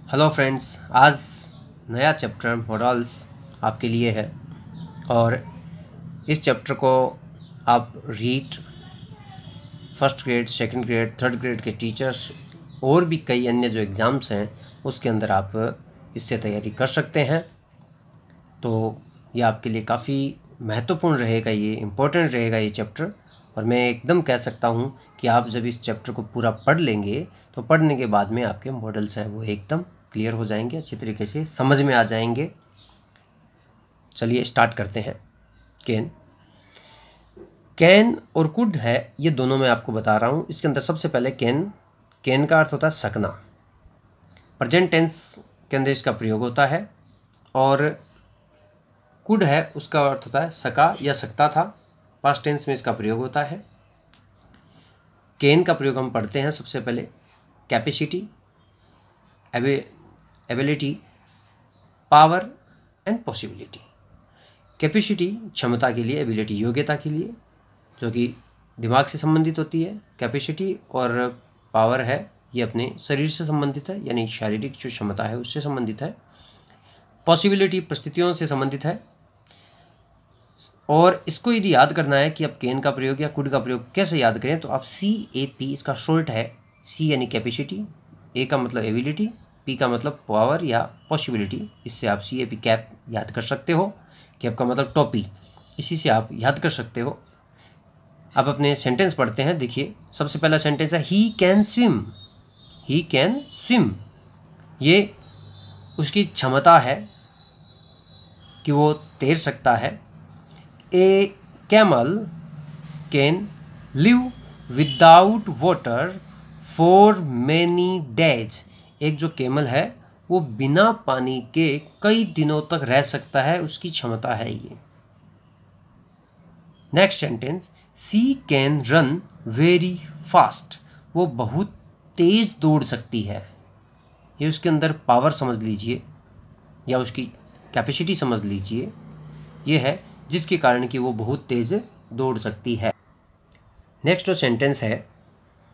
Hello friends, आज नया chapter models आपके लिए है और इस चैप्टर को आप REET first grade, second grade, third grade के टीचर्स और भी कई अन्य जो एग्ज़ाम्स हैं उसके अंदर आप इससे तैयारी कर सकते हैं। तो ये आपके लिए काफ़ी महत्वपूर्ण रहेगा, ये इम्पोर्टेंट रहेगा ये चैप्टर। और मैं एकदम कह सकता हूँ कि आप जब इस चैप्टर को पूरा पढ़ लेंगे तो पढ़ने के बाद में आपके मॉडल्स हैं वो एकदम क्लियर हो जाएंगे, अच्छी तरीके से समझ में आ जाएंगे। चलिए स्टार्ट करते हैं। कैन और कुड है, ये दोनों मैं आपको बता रहा हूँ। इसके अंदर सबसे पहले कैन का अर्थ होता है सकना, प्रेजेंट टेंस के अंदर इसका प्रयोग होता है। और कुड है उसका अर्थ होता है सका या सकता था, पास्ट टेंस में इसका प्रयोग होता है। कैन का प्रयोग हम पढ़ते हैं सबसे पहले capacity, ability, power and possibility. Capacity क्षमता के लिए, एबिलिटी योग्यता के लिए जो कि दिमाग से संबंधित होती है। कैपेसिटी और पावर है ये अपने शरीर से संबंधित है, यानी शारीरिक जो क्षमता है उससे संबंधित है। पॉसिबिलिटी परिस्थितियों से संबंधित है। और इसको यदि याद करना है कि आप कैन का प्रयोग या कुड का प्रयोग कैसे याद करें, तो आप CAP इसका शॉर्ट है। C यानी कैपेसिटी, A का मतलब एबिलिटी, P का मतलब पावर या पॉसिबिलिटी। इससे आप CAP कैप याद कर सकते हो। कैप का मतलब टोपी, इसी से आप याद कर सकते हो। अब अपने सेंटेंस पढ़ते हैं। देखिए सबसे पहला सेंटेंस है he can swim. He can swim, ये उसकी क्षमता है कि वो तैर सकता है। A camel can live without water for many days. एक जो कैमल है वो बिना पानी के कई दिनों तक रह सकता है, उसकी क्षमता है ये। Next sentence, she can run very fast. वो बहुत तेज दौड़ सकती है। ये उसके अंदर पावर समझ लीजिए या उसकी कैपेसिटी समझ लीजिए, ये है जिसके कारण कि वो बहुत तेज दौड़ सकती है। नेक्स्ट जो सेंटेंस है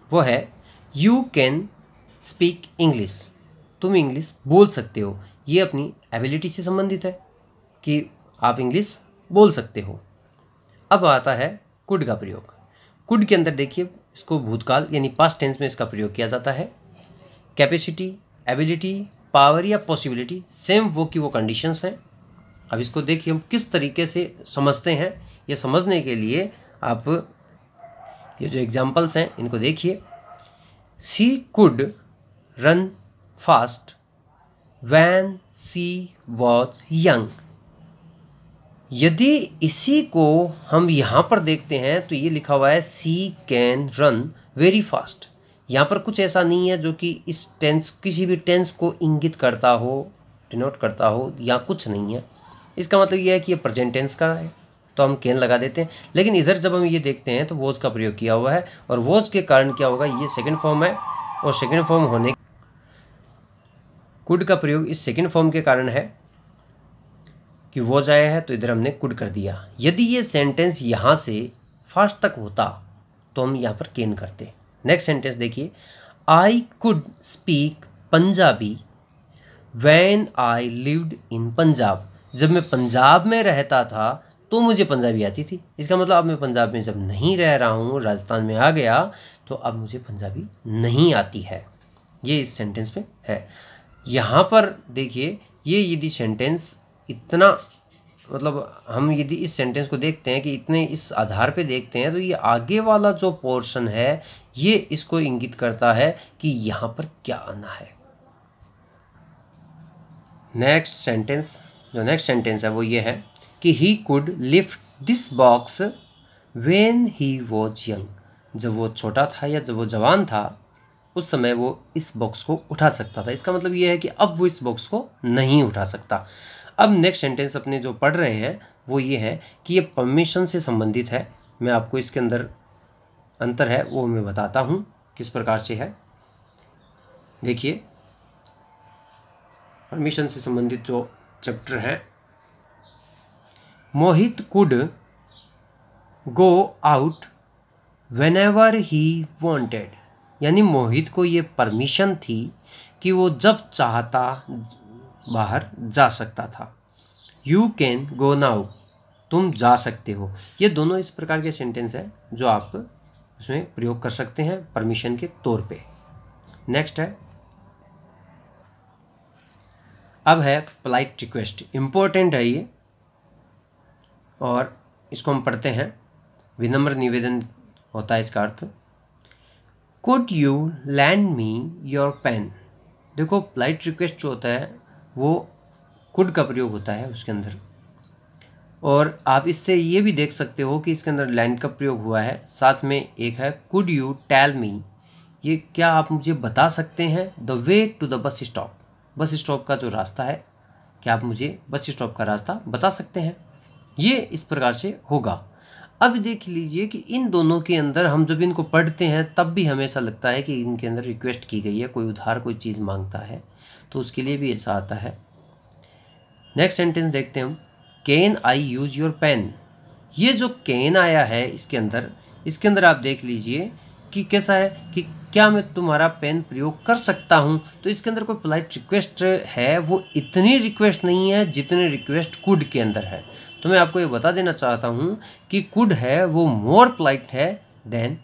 वो है यू कैन स्पीक इंग्लिश। तुम इंग्लिश बोल सकते हो। ये अपनी एबिलिटी से संबंधित है कि आप इंग्लिश बोल सकते हो। अब आता है कुड का प्रयोग। कुड के अंदर देखिए इसको भूतकाल यानी पास्ट टेंस में इसका प्रयोग किया जाता है। कैपेसिटी, एबिलिटी, पावर या पॉसिबिलिटी सेम वो की वो कंडीशंस हैं। अब इसको देखिए हम किस तरीके से समझते हैं। ये समझने के लिए आप ये जो एग्जाम्पल्स हैं इनको देखिए। She could run fast when she was young. यदि इसी को हम यहाँ पर देखते हैं तो ये लिखा हुआ है she can run very fast. यहाँ पर कुछ ऐसा नहीं है जो कि इस टेंस किसी भी टेंस को इंगित करता हो, डिनोट करता हो, या कुछ नहीं है। इसका मतलब ये है कि ये प्रेजेंट टेंस का है तो हम कैन लगा देते हैं। लेकिन इधर जब हम ये देखते हैं तो वॉज का प्रयोग किया हुआ है और वॉज के कारण क्या होगा, ये सेकंड फॉर्म है और सेकंड फॉर्म होने कुड का प्रयोग इस सेकंड फॉर्म के कारण है कि वॉज आया है तो इधर हमने कुड कर दिया। यदि ये सेंटेंस यहाँ से फास्ट तक होता तो हम यहाँ पर कैन करते। नेक्स्ट सेंटेंस देखिए, I could speak Punjabi when I lived in Punjab. जब मैं पंजाब में रहता था तो मुझे पंजाबी आती थी। इसका मतलब अब मैं पंजाब में जब नहीं रह रहा हूँ, राजस्थान में आ गया, तो अब मुझे पंजाबी नहीं आती है। ये इस सेंटेंस में है। यहाँ पर देखिए ये यदि सेंटेंस इतना मतलब हम यदि इस सेंटेंस को देखते हैं कि इतने इस आधार पे देखते हैं तो ये आगे वाला जो पोर्शन है ये इसको इंगित करता है कि यहाँ पर क्या आना है। नेक्स्ट सेंटेंस है वो ये है कि he could lift this box when he was young. जब वो छोटा था या जब वो जवान था उस समय वो इस बॉक्स को उठा सकता था। इसका मतलब ये है कि अब वो इस बॉक्स को नहीं उठा सकता। अब नेक्स्ट सेंटेंस अपने जो पढ़ रहे हैं वो ये है कि ये परमिशन से संबंधित है। मैं आपको इसके अंदर अंतर है वो मैं बताता हूँ किस प्रकार से है। देखिए परमिशन से संबंधित जो चैप्टर है, Mohit could go out whenever he wanted. यानी मोहित को ये परमिशन थी कि वो जब चाहता बाहर जा सकता था। यू कैन गो नाउ, तुम जा सकते हो। ये दोनों इस प्रकार के सेंटेंस हैं जो आप उसमें प्रयोग कर सकते हैं परमिशन के तौर पे। नेक्स्ट है, अब है पोलाइट रिक्वेस्ट। इम्पोर्टेंट है ये और इसको हम पढ़ते हैं। विनम्र निवेदन होता है इसका अर्थ। Could you lend me your pen. देखो पोलाइट रिक्वेस्ट जो होता है वो कुड का प्रयोग होता है उसके अंदर, और आप इससे ये भी देख सकते हो कि इसके अंदर लैंड का प्रयोग हुआ है। साथ में एक है कुड यू टेल मी, ये क्या आप मुझे बता सकते हैं the way to the bus stop. Bus stop का जो रास्ता है, क्या आप मुझे बस स्टॉप का रास्ता बता सकते हैं। ये इस प्रकार से होगा। अब देख लीजिए कि इन दोनों के अंदर हम जब इनको पढ़ते हैं तब भी हमें ऐसा लगता है कि इनके अंदर रिक्वेस्ट की गई है, कोई उधार कोई चीज़ मांगता है, तो उसके लिए भी ऐसा आता है। नेक्स्ट सेंटेंस देखते हैं हम। Can I use your pen. ये जो कैन आया है इसके अंदर आप देख लीजिए कि कैसा है कि क्या मैं तुम्हारा पेन प्रयोग कर सकता हूँ। तो इसके अंदर कोई पोलाइट रिक्वेस्ट है, वो इतनी रिक्वेस्ट नहीं है जितनी रिक्वेस्ट कुड के अंदर है। तो मैं आपको ये बता देना चाहता हूँ कि कुड है वो मोर पोलाइट है देन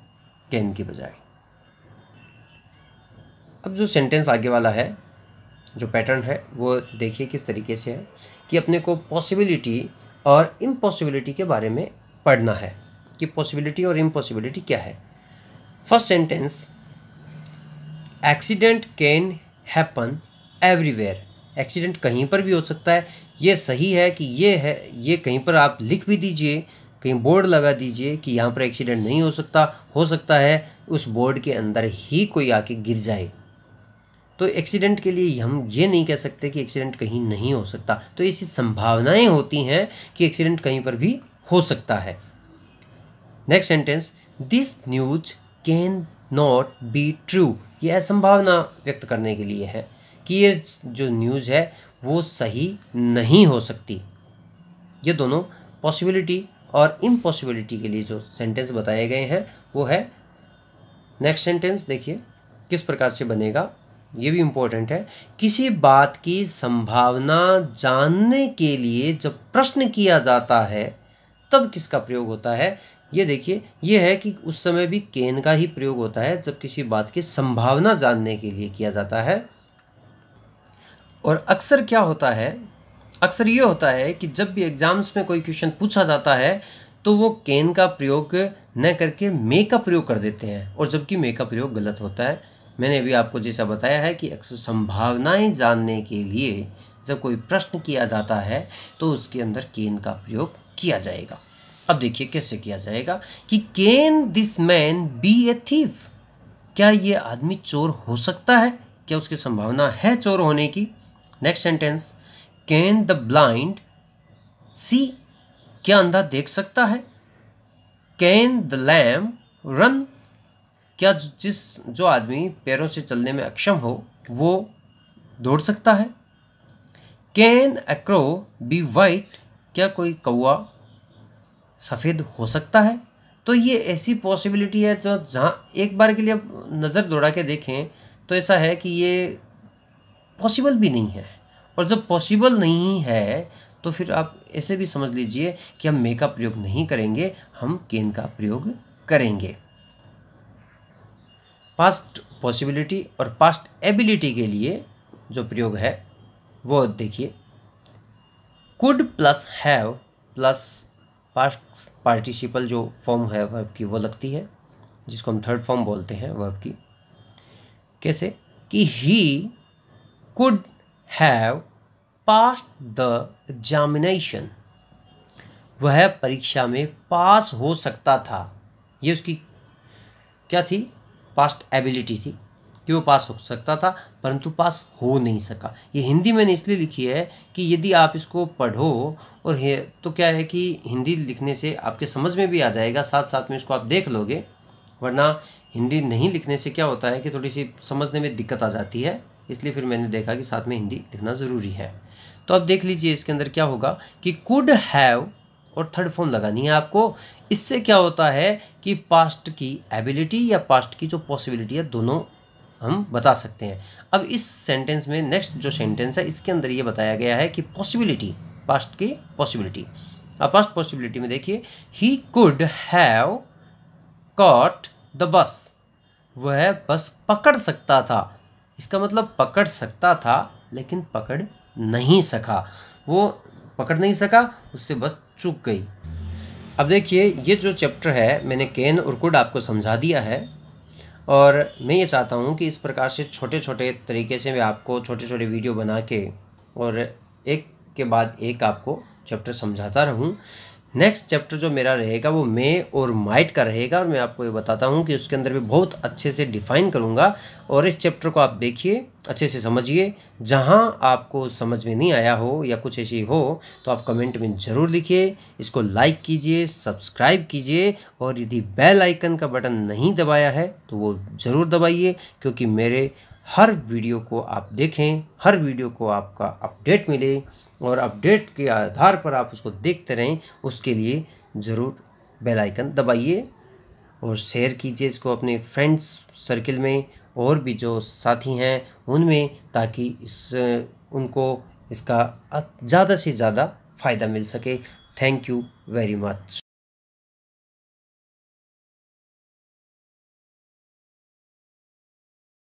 कैन के बजाय। अब जो सेंटेंस आगे वाला है, जो पैटर्न है वो देखिए किस तरीके से है कि अपने को पॉसिबिलिटी और इम्पॉसिबिलिटी के बारे में पढ़ना है कि पॉसिबिलिटी और इम्पॉसिबिलिटी क्या है। First sentence, accident can happen everywhere. Accident कहीं पर भी हो सकता है। ये सही है कि ये है, ये कहीं पर आप लिख भी दीजिए, कहीं बोर्ड लगा दीजिए कि यहाँ पर एक्सीडेंट नहीं हो सकता है उस बोर्ड के अंदर ही कोई आके गिर जाए। तो एक्सीडेंट के लिए हम ये नहीं कह सकते कि एक्सीडेंट कहीं नहीं हो सकता। तो ऐसी संभावनाएं होती हैं कि एक्सीडेंट कहीं पर भी हो सकता है। Next sentence, this news can not be true. ये असंभावना व्यक्त करने के लिए है कि ये जो न्यूज़ है वो सही नहीं हो सकती। ये दोनों पॉसिबिलिटी और इम्पॉसिबिलिटी के लिए जो सेंटेंस बताए गए हैं वो है। नेक्स्ट सेंटेंस देखिए किस प्रकार से बनेगा, ये भी इम्पोर्टेंट है। किसी बात की संभावना जानने के लिए जब प्रश्न किया जाता है तब किसका प्रयोग होता है। ये देखिए, ये है कि उस समय भी कैन का ही प्रयोग होता है जब किसी बात की संभावना जानने के लिए किया जाता है। और अक्सर क्या होता है, अक्सर ये होता है कि जब भी एग्जाम्स में कोई क्वेश्चन पूछा जाता है तो वो कैन का प्रयोग न करके मे का प्रयोग कर देते हैं, और जबकि मे का प्रयोग गलत होता है। मैंने अभी आपको जैसा बताया है कि अक्सर संभावनाएं जानने के लिए जब कोई प्रश्न किया जाता है तो उसके अंदर कैन का प्रयोग किया जाएगा। अब देखिए कैसे किया जाएगा कि can this man B a thief. क्या ये आदमी चोर हो सकता है, क्या उसकी संभावना है चोर होने की। Next sentence, can the blind see. क्या अंधा देख सकता है। Can the lame run. क्या जो आदमी पैरों से चलने में अक्षम हो वो दौड़ सकता है। Can a crow be white. क्या कोई कौवा सफ़ेद हो सकता है। तो ये ऐसी पॉसिबिलिटी है जो जहाँ एक बार के लिए आप नज़र दौड़ा के देखें तो ऐसा है कि ये पॉसिबल भी नहीं है, और जब पॉसिबल नहीं है तो फिर आप ऐसे भी समझ लीजिए कि हम मे का प्रयोग नहीं करेंगे, हम कैन का प्रयोग करेंगे। पास्ट पॉसिबिलिटी और पास्ट एबिलिटी के लिए जो प्रयोग है वो देखिए, could plus have plus past participle जो फॉर्म है वर्ब की वो लगती है, जिसको हम थर्ड फॉर्म बोलते हैं वर्ब की। कैसे कि he could have passed the examination. वह परीक्षा में पास हो सकता था। ये उसकी क्या थी, पास्ट एबिलिटी थी कि वो पास हो सकता था परंतु पास हो नहीं सका। ये हिंदी मैंने इसलिए लिखी है कि यदि आप इसको पढ़ो और तो क्या है कि हिंदी लिखने से आपके समझ में भी आ जाएगा, साथ साथ में इसको आप देख लोगे, वरना हिंदी नहीं लिखने से क्या होता है कि थोड़ी सी समझने में दिक्कत आ जाती है। इसलिए फिर मैंने देखा कि साथ में हिंदी लिखना ज़रूरी है। तो अब देख लीजिए इसके अंदर क्या होगा कि कुड हैव और थर्ड फॉर्म लगानी है आपको। इससे क्या होता है कि पास्ट की एबिलिटी या पास्ट की जो पॉसिबिलिटी है दोनों हम बता सकते हैं। अब इस सेंटेंस में नेक्स्ट जो सेंटेंस है इसके अंदर ये बताया गया है कि पॉसिबिलिटी, पास्ट की पॉसिबिलिटी। अब पास्ट पॉसिबिलिटी में देखिए, he could have caught the bus, वह बस पकड़ सकता था। इसका मतलब पकड़ सकता था लेकिन पकड़ नहीं सका, वो पकड़ नहीं सका, उससे बस चूक गई। अब देखिए ये जो चैप्टर है मैंने कैन और कुड आपको समझा दिया है, और मैं ये चाहता हूँ कि इस प्रकार से छोटे छोटे तरीके से मैं आपको छोटे छोटे वीडियो बना के और एक के बाद एक आपको चैप्टर समझाता रहूँ। नेक्स्ट चैप्टर जो मेरा रहेगा वो मे और माइट का रहेगा, और मैं आपको ये बताता हूँ कि उसके अंदर भी बहुत अच्छे से डिफ़ाइन करूँगा। और इस चैप्टर को आप देखिए, अच्छे से समझिए। जहाँ आपको समझ में नहीं आया हो या कुछ ऐसी हो तो आप कमेंट में ज़रूर लिखिए। इसको लाइक कीजिए, सब्सक्राइब कीजिए, और यदि बेल आइकन का बटन नहीं दबाया है तो वो ज़रूर दबाइए, क्योंकि मेरे हर वीडियो को आप देखें, हर वीडियो को आपका अपडेट मिले, और अपडेट के आधार पर आप उसको देखते रहें। उसके लिए ज़रूर बेल आइकन दबाइए और शेयर कीजिए इसको अपने फ्रेंड्स सर्किल में और भी जो साथी हैं उनमें, ताकि उनको इसका ज़्यादा से ज़्यादा फ़ायदा मिल सके। Thank you very much.